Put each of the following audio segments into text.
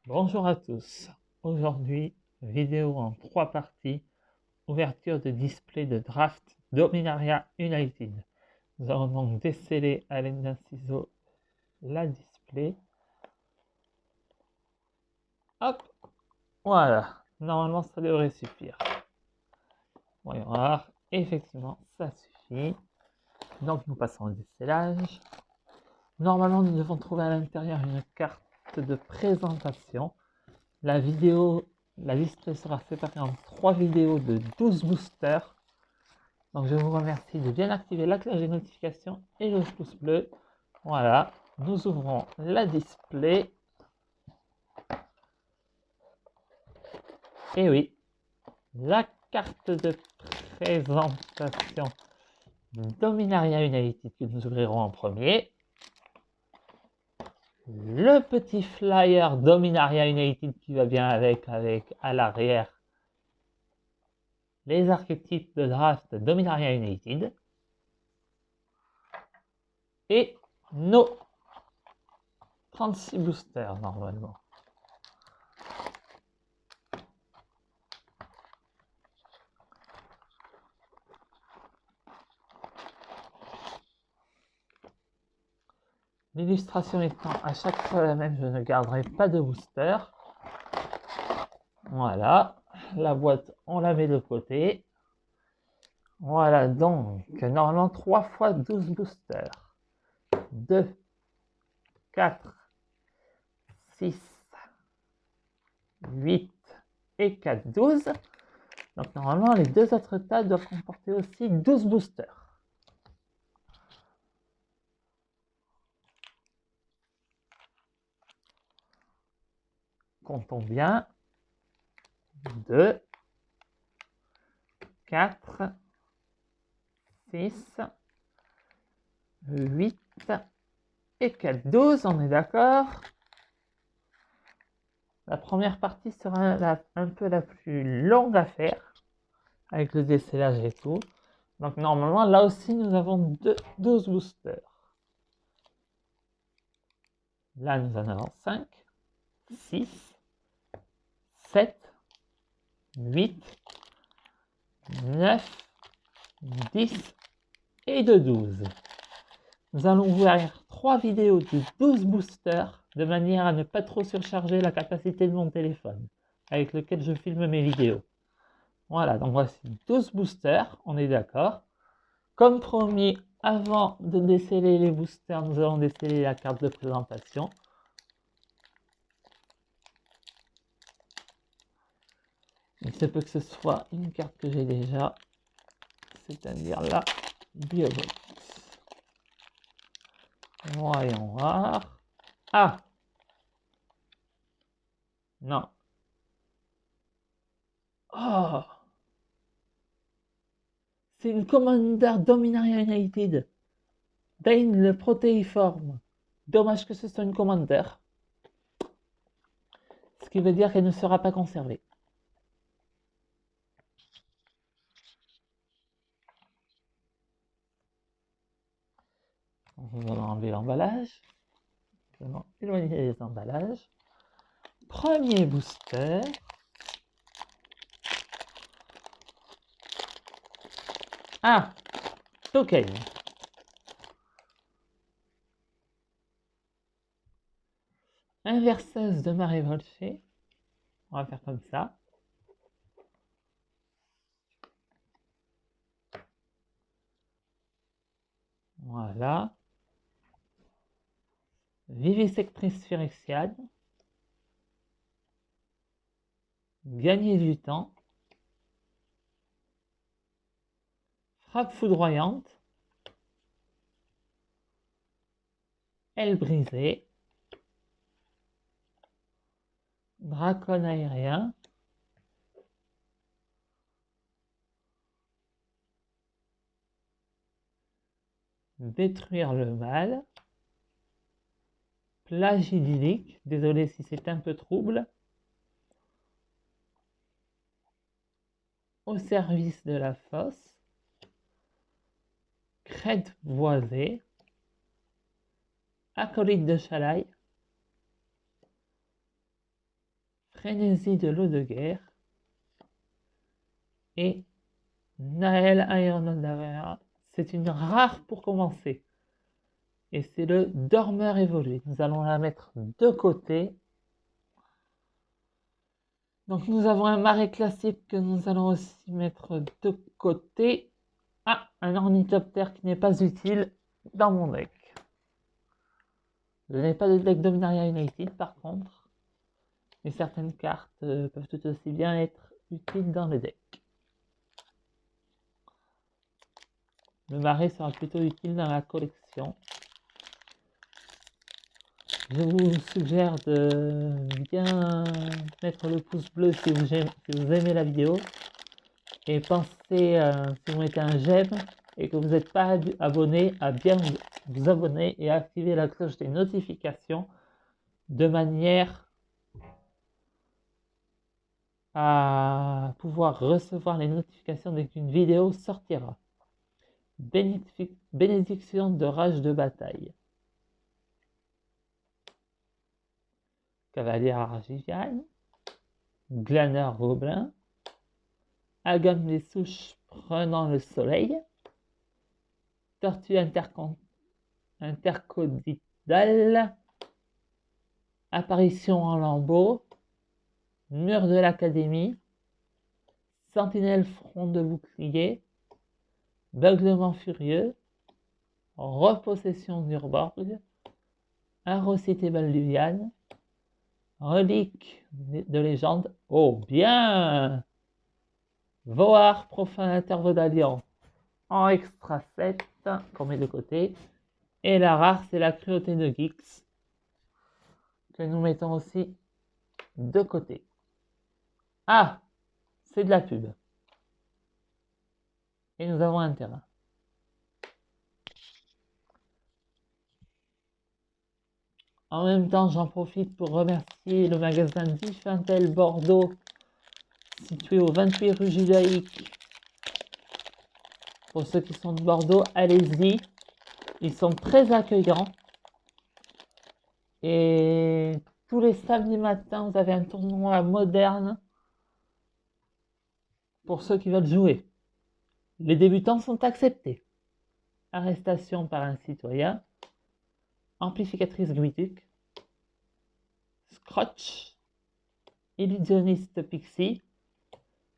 Bonjour à tous. Aujourd'hui, vidéo en 3 parties. Ouverture de display de draft Dominaria United. Nous allons donc déceler à l'aide d'un ciseau la display. Hop, voilà. Normalement, ça devrait suffire. Voyons voir. Effectivement, ça suffit. Donc, nous passons au décellage. Normalement, nous devons trouver à l'intérieur une carte de présentation. La display sera séparée en 3 vidéos de 12 boosters. Donc je vous remercie de bien activer la cloche des notifications et le pouce bleu. Voilà, nous ouvrons la display. Et oui, la carte de présentation Dominaria United que nous ouvrirons en premier. Le petit flyer Dominaria United qui va bien avec à l'arrière les archétypes de draft Dominaria United. Et nos 36 boosters normalement. L'illustration étant à chaque fois la même, je ne garderai pas de booster. Voilà, la boîte, on la met de côté. Voilà, donc, normalement 3 fois 12 boosters. 2, 4, 6, 8 et 4, 12. Donc, normalement, les deux autres tas doivent comporter aussi 12 boosters. Comptons bien. 2, 4, 6, 8 et 4, 12, on est d'accord. La première partie sera un peu la plus longue à faire, avec le décellage et tout. Donc normalement, là aussi, nous avons 12 boosters. Là, nous en avons 5, 6, 7, 8, 9, 10 et de 12. Nous allons ouvrir 3 vidéos de 12 boosters de manière à ne pas trop surcharger la capacité de mon téléphone avec lequel je filme mes vidéos. Voilà, donc voici 12 boosters, on est d'accord. Comme promis, avant de déceler les boosters, nous allons déceler la carte de présentation. Il se peut que ce soit une carte que j'ai déjà, c'est-à-dire la Biobox. Voyons voir. Ah! Non. Oh! C'est une Commander Dominaria United. Dane le protéiforme. Dommage que ce soit une Commander. Ce qui veut dire qu'elle ne sera pas conservée. Nous allons enlever l'emballage. Nous allons éloigner les emballages. Premier booster. Ah! Token. Inverseuse de marée volchée. On va faire comme ça. Voilà. Vivisectrice phyrexiane. Gagner du temps. Frappe foudroyante. Aile brisée. Dracon aérien. Détruire le mal. Plage idyllique. Désolé si c'est un peu trouble. Au service de la fosse. Crête boisée. Acolyte de Chalaï. Frénésie de l'eau de guerre et Naël Ayonadavera. C'est une rare pour commencer. Et c'est le dormeur évolué. Nous allons la mettre de côté. Donc nous avons un marais classique que nous allons aussi mettre de côté. Ah, un ornithoptère qui n'est pas utile dans mon deck. Je n'ai pas de deck Dominaria United par contre. Et certaines cartes peuvent tout aussi bien être utiles dans le deck. Le marais sera plutôt utile dans la collection. Je vous suggère de bien mettre le pouce bleu si vous aimez la vidéo. Et pensez, si vous mettez un j'aime et que vous n'êtes pas abonné, à bien vous abonner et activer la cloche des notifications de manière à pouvoir recevoir les notifications dès qu'une vidéo sortira. Bénédiction de rage de bataille. Cavalier argivial, glaneur gobelin, agame des souches prenant le soleil, tortue intercodidale, apparition en lambeaux, mur de l'académie, sentinelle front de bouclier, beuglement furieux, repossession d'Urborg, Arocité balduviane, relique de légende. Oh bien! Voar profanateur Vodalian en extra 7 qu'on met de côté. Et la rare, c'est la cruauté de Gix que nous mettons aussi de côté. Ah! C'est de la pub. Et nous avons un terrain. En même temps, j'en profite pour remercier le magasin Diffintel Bordeaux, situé au 28 rue Judaïque. Pour ceux qui sont de Bordeaux, allez-y. Ils sont très accueillants. Et tous les samedis matins, vous avez un tournoi moderne pour ceux qui veulent jouer. Les débutants sont acceptés. Arrestation par un citoyen. Amplificatrice Guituc. Scrotch. Illusionniste Pixie.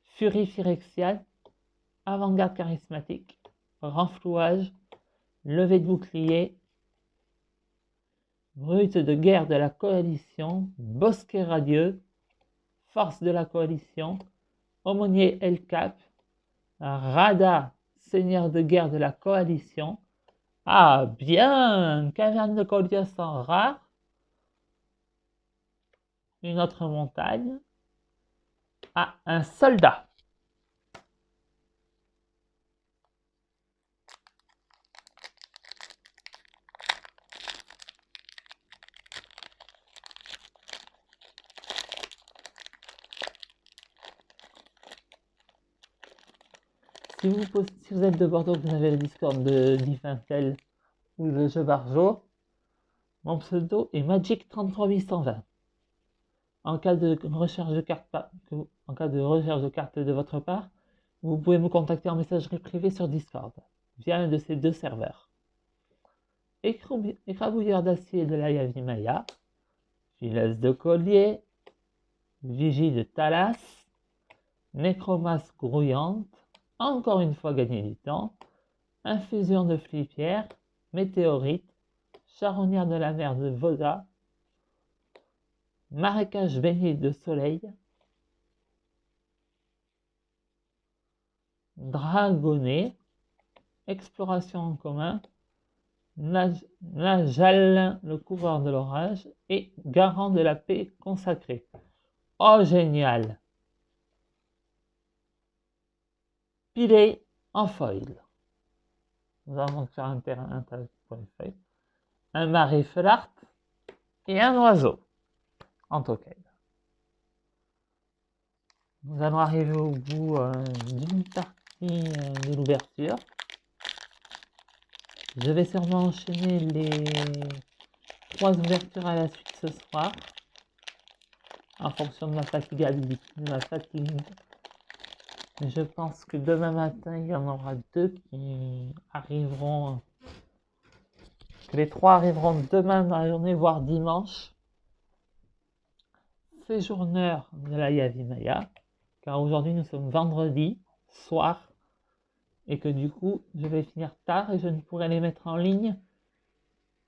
Furie Phyrexiale. Avant-garde charismatique. Renflouage. Levée de bouclier. Brute de guerre de la coalition. Bosquet radieux. Force de la coalition. Aumônier El Cap. Rada, seigneur de guerre de la coalition. Ah bien, caverne de Colios en rare. Une autre montagne. Ah, un soldat. Si vous êtes de Bordeaux, vous avez le Discord de Diffintel ou de Jeux Barjo, mon pseudo est Magic33820. En cas de recherche de carte de votre part, vous pouvez me contacter en messagerie privée sur Discord, via un de ces deux serveurs. Écrabouilleur d'acier de la Yavimaya, filasse de collier, vigie de Thalas, nécromasse grouillante, encore une fois gagner du temps, infusion de flipière, météorite, charognard de la mer de Voda, marécage baigné de soleil, dragonnet, exploration en commun, Najal, le coureur de l'orage, et garant de la paix consacrée. Oh génial! Pilé en foil. Nous allons faire un terrain intéressant pour une feuille. Un marais felart et un oiseau en token. Nous allons arriver au bout d'une partie de l'ouverture. Je vais sûrement enchaîner les 3 ouvertures à la suite ce soir. en fonction de ma fatigabilité, de ma fatigue. Mais je pense que demain matin, il y en aura 2 qui arriveront, que les 3 arriveront demain dans la journée, voire dimanche. Séjourneur de la Yavimaya, car aujourd'hui nous sommes vendredi soir, et que du coup, je vais finir tard et je ne pourrai les mettre en ligne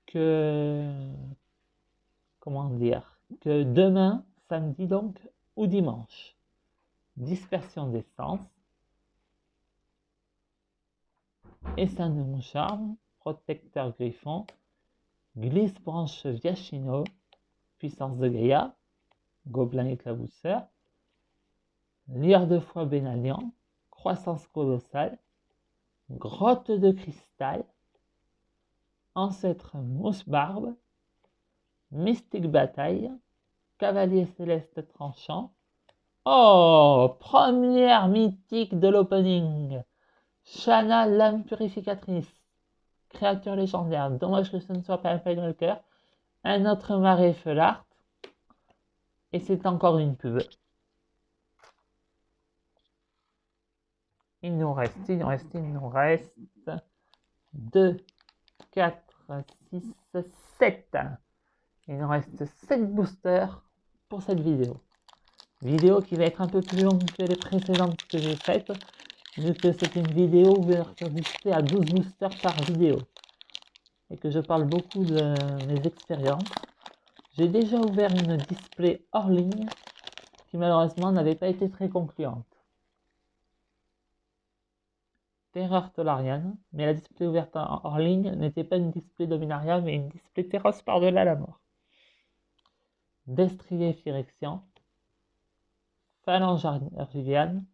que, comment dire, que demain, samedi donc, ou dimanche. Dispersion d'essence, essaim de mon charme, protecteur griffon, glisse branche Viachino, puissance de Gaïa, gobelin éclabousseur, lyre de foie Bénalian, croissance colossale, grotte de cristal, ancêtre mousse barbe, mystique bataille, cavalier céleste tranchant. Oh, première mythique de l'opening, Shanna l'âme purificatrice, créature légendaire. Dommage que ce ne soit pas un Finewalker. Un autre marais Felart, et c'est encore une pub. Il nous reste 2, 4, 6, 7. Il nous reste 7 boosters pour cette vidéo. Vidéo qui va être un peu plus longue que les précédentes que j'ai faites, vu que c'est une vidéo ouverte à 12 boosters par vidéo. Et que je parle beaucoup de mes expériences. J'ai déjà ouvert une display hors ligne qui malheureusement n'avait pas été très concluante. Terreur Tolarian, mais la display ouverte hors ligne n'était pas une display Dominaria, mais une display Terros par-delà la mort. Destrier Phyrexian, Phalange Argiviane,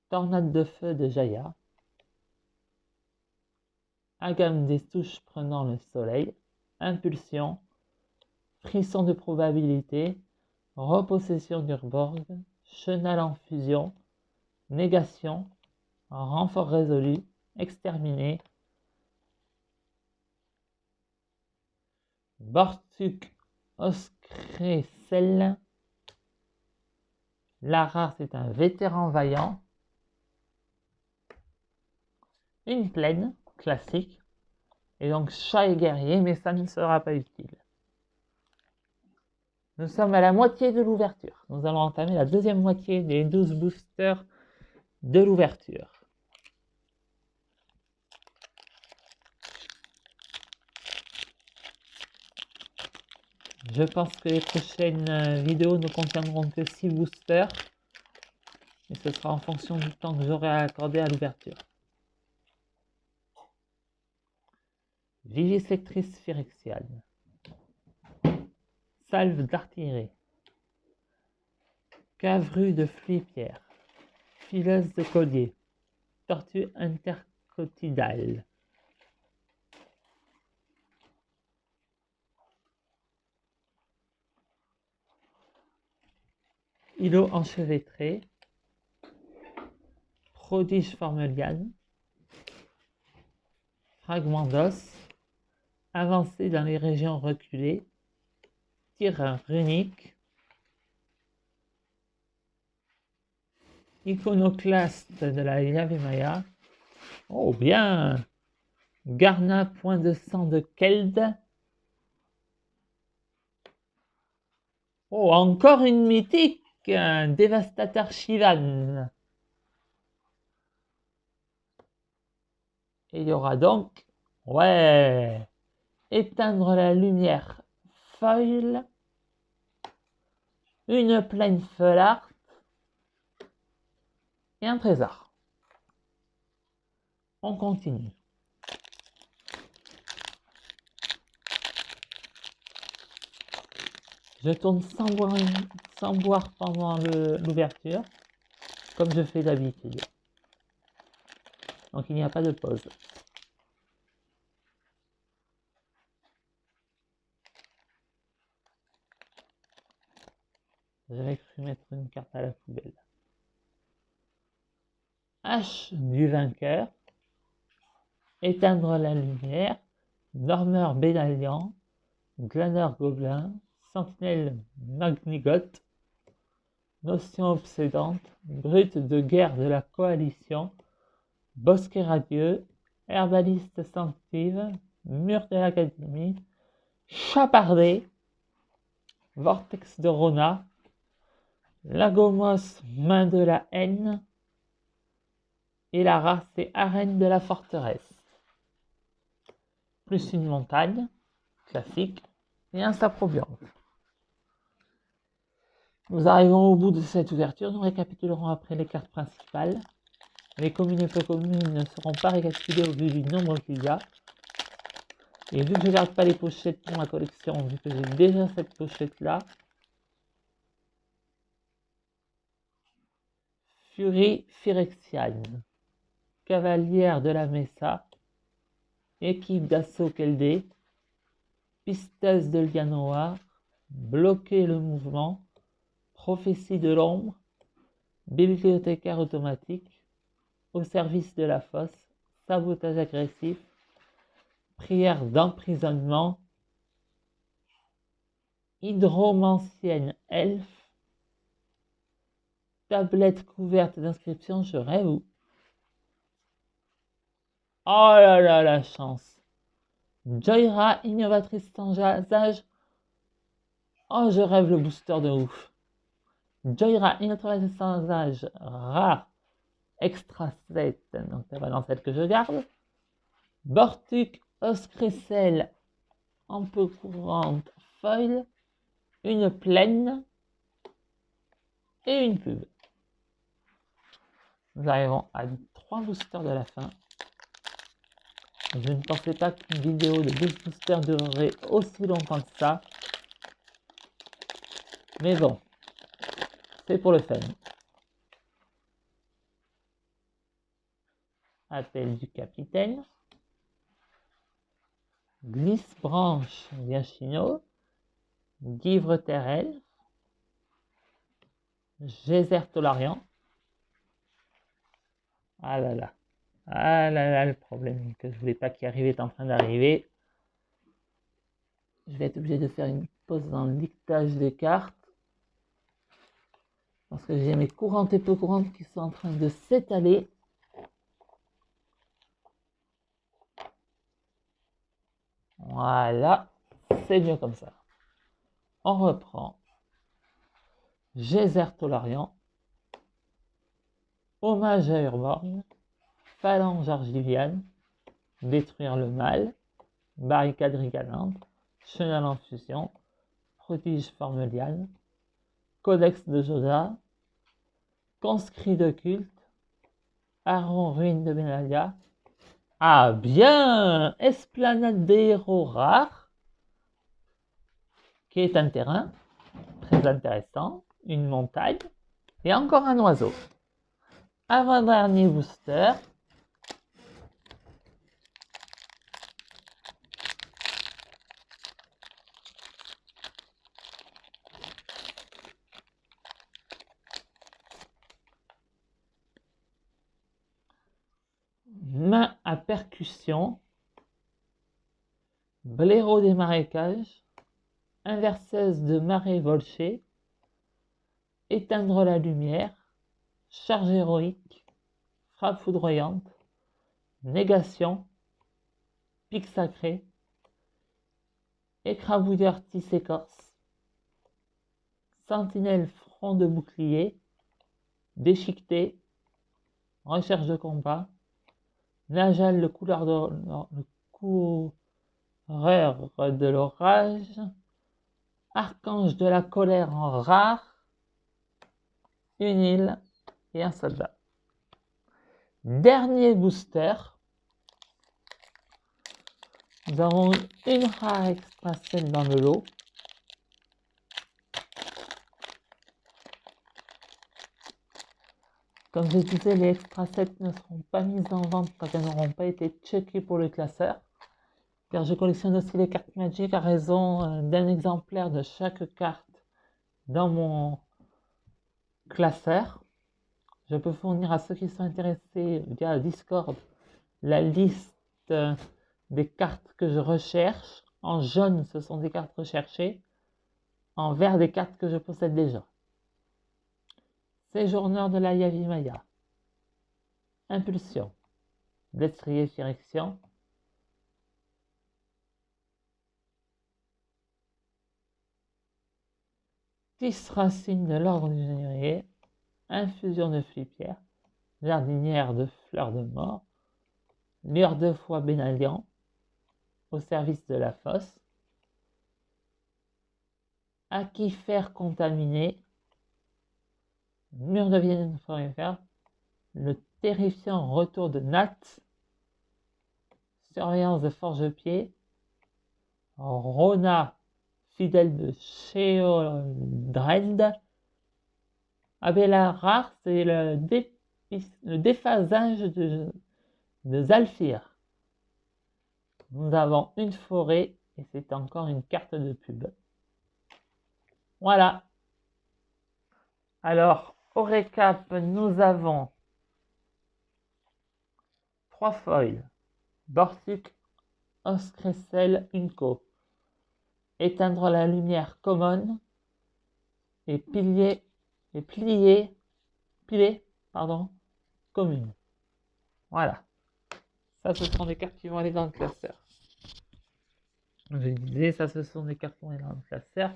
Tornade de feu de Jaya, Agame des touches prenant le soleil, Impulsion, Frisson de probabilité, Repossession d'Urborg, Chenal en fusion, Négation, Renfort résolu, Exterminé, Bortuk Oscrecel. Lara, c'est un vétéran vaillant. Une plaine, classique. Et donc chat et guerrier, mais ça ne sera pas utile. Nous sommes à la moitié de l'ouverture. Nous allons entamer la deuxième moitié des 12 boosters de l'ouverture. Je pense que les prochaines vidéos ne contiendront que 6 boosters. Et ce sera en fonction du temps que j'aurai accordé à l'ouverture. Vivisectrice phyrexiane. Salve d'artillerie. Cavrue de flipière. Fileuse de collier. Tortue intercotidale. Îlot enchevêtré. Prodige formeliane. Fragment d'os. Avancé dans les régions reculées. Tir runique. Iconoclaste de la Yavimaya. Oh bien! Garna point de sang de Keld. Oh, encore une mythique! Un dévastateur Shivan. Et il y aura donc, ouais, éteindre la lumière foil, une plaine Felart et un trésor. On continue. Je tourne sans boire pendant l'ouverture, comme je fais d'habitude. Donc il n'y a pas de pause. J'avais cru mettre une carte à la poubelle. Hache du vainqueur. Éteindre la lumière. Dormeur Bénalian. Glaneur Gobelin, Sentinelle Magnigote, Notion Obsédante, Brute de guerre de la coalition, Bosquet radieux, Herbaliste sanctive, Mur de l'académie, Chapardé, Vortex de Rona, Lagomos main de la haine, et la rareté arène de la forteresse. Plus une montagne, classique, et un saprobiante. Nous arrivons au bout de cette ouverture, nous récapitulerons après les cartes principales. Les communes et peu communes ne seront pas récapitulées au vu du nombre qu'il y a. Et vu que je ne garde pas les pochettes pour ma collection, vu que j'ai déjà cette pochette-là, Furie Phyrexiane, Cavalière de la Mesa, Équipe d'assaut Keldé, Pisteuse de Lianoa, Bloquer le mouvement, Prophétie de l'ombre, Bibliothécaire automatique, Au service de la fosse, Sabotage agressif, Prière d'emprisonnement, Hydromancienne elfe, Tablette couverte d'inscriptions, je rêve où? Oh là là, la chance! Joyra, innovatrice sans âge. Oh, je rêve le booster de ouf. Joyra, innovatrice sans âge, rare, extra 7, donc ça va dans celle que je garde. Bortuk, Oscressel, un peu courante, foil, une plaine et une pub. Nous arrivons à 3 boosters de la fin. Je ne pensais pas qu'une vidéo de 12 boosters durerait aussi longtemps que ça. Mais bon, c'est pour le fun. Appel du capitaine. Glisse-branche Yashino. Guivre Terrel. Geyser Tolarian. Ah là là. Ah là là, le problème que je voulais pas qu'il arrive est en train d'arriver. Je vais être obligé de faire une pause dans le dictage des cartes. Parce que j'ai mes courantes et peu courantes qui sont en train de s'étaler. Voilà, c'est mieux comme ça. On reprend. Geyser Tolarian. Hommage à Urborn. Phalange argilienne. Détruire le mal. Barricade rigalante. Chenal en fusion. Prodige formeliane. Codex de Joda. Conscrit de culte. Aron ruine de Benalia. Ah bien! Esplanade des héros rares. Qui est un terrain très intéressant. Une montagne. Et encore un oiseau. Avant-dernier booster. Main à percussion. Blaireau des marécages. Inverseuse de marée volchée. Éteindre la lumière. Charge héroïque. Frappe foudroyante. Négation. Pic sacré. Écrabouilleur tissé corse. Sentinelle front de bouclier. Déchiqueté. Recherche de combat. Najal le coureur de l'orage. Archange de la colère en rare. Une île et un soldat. Dernier booster. Nous avons une rare extra set dans le lot. Comme je disais, les extra sets ne seront pas mises en vente quand elles n'auront pas été checkées pour le classeur. Car je collectionne aussi les cartes Magic à raison d'un exemplaire de chaque carte dans mon classeur. Je peux fournir à ceux qui sont intéressés via Discord la liste des cartes que je recherche En jaune, ce sont des cartes recherchées. En vert, des cartes que je possède déjà. Séjourneur de la Yavimaya. Impulsion. Destrier direction. Racine de l'ordre du générier. Infusion de flipière. Jardinière de fleurs de mort. Lure de foie Bénalian. Au service de la fosse. Aquifère contaminé. Mur de Vienne forêt. Le terrifiant retour de Nat. Surveillance de forge-pied. Rona, fidèle de Sheoldred. Abélar, c'est le déphasage de Zalfir. Nous avons une forêt et c'est encore une carte de pub. Voilà. Alors, au récap, nous avons 3 foils. Bortuk, Oscressel, Inco. Éteindre la lumière common. Et plier, commune. Voilà. Ça, ce sont des cartes qui vont aller dans le classeur. Je disais, ça, ce sont des cartes qui vont aller dans le classeur.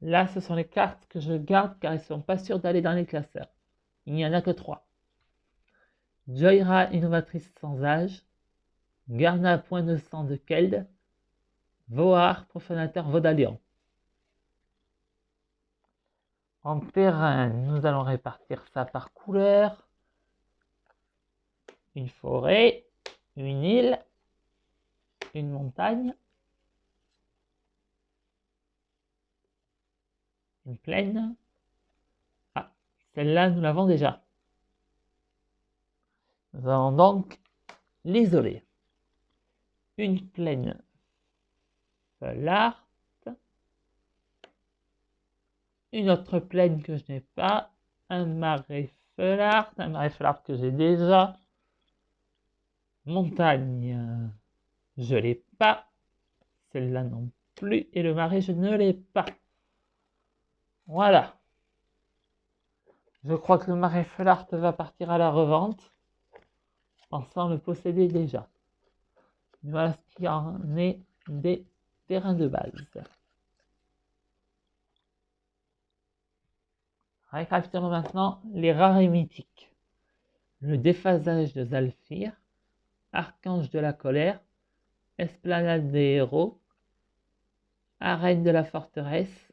Là, ce sont les cartes que je garde car elles ne sont pas sûres d'aller dans les classeurs. Il n'y en a que 3. Joyra, innovatrice sans âge. Garna, point de sang de Keld. Voar, profanateur Vodalion. En terrain, nous allons répartir ça par couleur. Une forêt, une île, une montagne, une plaine. Ah, celle-là, nous l'avons déjà. Nous allons donc l'isoler. Une plaine Felart. Une autre plaine que je n'ai pas. Un marais Felart que j'ai déjà. Montagne, je l'ai pas. Celle-là non plus. Et le marais, je ne l'ai pas. Voilà. Je crois que le marais Felart va partir à la revente. Pensant le posséder déjà. Voilà ce qu'il en est des terrains de base. Récapitulons maintenant les rares et mythiques. Le déphasage de Zalfir. Archange de la colère. Esplanade des héros. Arène de la forteresse.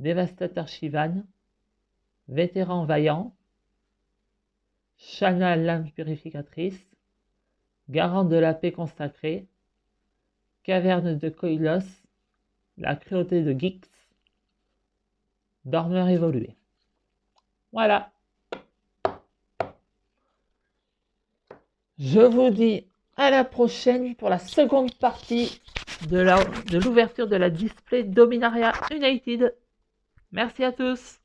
Dévastateur Shivan. Vétéran vaillant. Shana, l'âme purificatrice. Garant de la paix consacrée. Caverne de Koilos. La cruauté de Gix. Dormeur évolué. Voilà. Je vous dis à la prochaine pour la seconde partie de l'ouverture de la display Dominaria United. Merci à tous.